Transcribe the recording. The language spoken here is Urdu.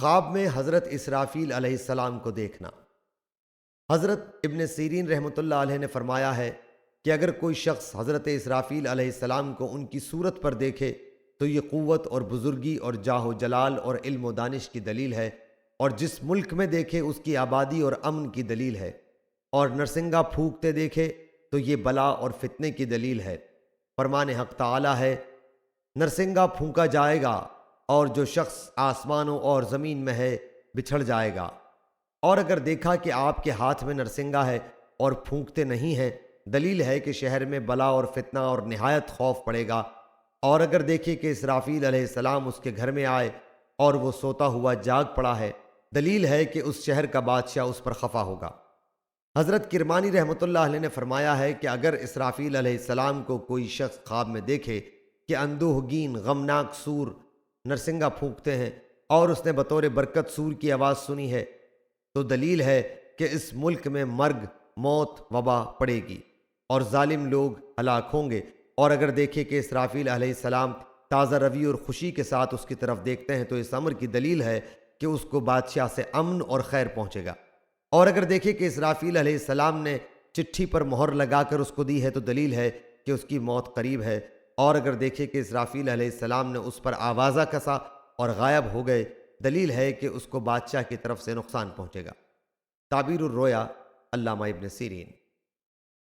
خواب میں حضرت اسرافیل علیہ السلام کو دیکھنا۔ حضرت ابن سیرین رحمۃ اللہ علیہ نے فرمایا ہے کہ اگر کوئی شخص حضرت اسرافیل علیہ السلام کو ان کی صورت پر دیکھے تو یہ قوت اور بزرگی اور جاہ و جلال اور علم و دانش کی دلیل ہے، اور جس ملک میں دیکھے اس کی آبادی اور امن کی دلیل ہے، اور نرسنگا پھونکتے دیکھے تو یہ بلا اور فتنے کی دلیل ہے۔ فرمان حق تعالی ہے، نرسنگا پھونکا جائے گا اور جو شخص آسمانوں اور زمین میں ہے بچھڑ جائے گا۔ اور اگر دیکھا کہ آپ کے ہاتھ میں نرسنگا ہے اور پھونکتے نہیں ہیں، دلیل ہے کہ شہر میں بلا اور فتنہ اور نہایت خوف پڑے گا۔ اور اگر دیکھے کہ اسرافیل علیہ السلام اس کے گھر میں آئے اور وہ سوتا ہوا جاگ پڑا ہے، دلیل ہے کہ اس شہر کا بادشاہ اس پر خفا ہوگا۔ حضرت کرمانی رحمۃ اللہ علیہ نے فرمایا ہے کہ اگر اسرافیل علیہ السلام کو کوئی شخص خواب میں دیکھے کہ اندوہگین غمناک سور نرسنگا پھونکتے ہیں اور اس نے بطور برکت سور کی آواز سنی ہے، تو دلیل ہے کہ اس ملک میں مرگ، موت، وبا پڑے گی اور ظالم لوگ ہلاک ہوں گے۔ اور اگر دیکھے کہ اسرافیل علیہ السلام تازہ روی اور خوشی کے ساتھ اس کی طرف دیکھتے ہیں تو اس امر کی دلیل ہے کہ اس کو بادشاہ سے امن اور خیر پہنچے گا۔ اور اگر دیکھے کہ اسرافیل علیہ السلام نے چٹھی پر مہر لگا کر اس کو دی ہے تو دلیل ہے کہ اس کی موت قریب ہے۔ اور اگر دیکھے کہ اسرافیل علیہ السلام نے اس پر آوازہ کسا اور غائب ہو گئے، دلیل ہے کہ اس کو بادشاہ کی طرف سے نقصان پہنچے گا۔ تعبیر الرؤیا، علامہ ابن سیرین۔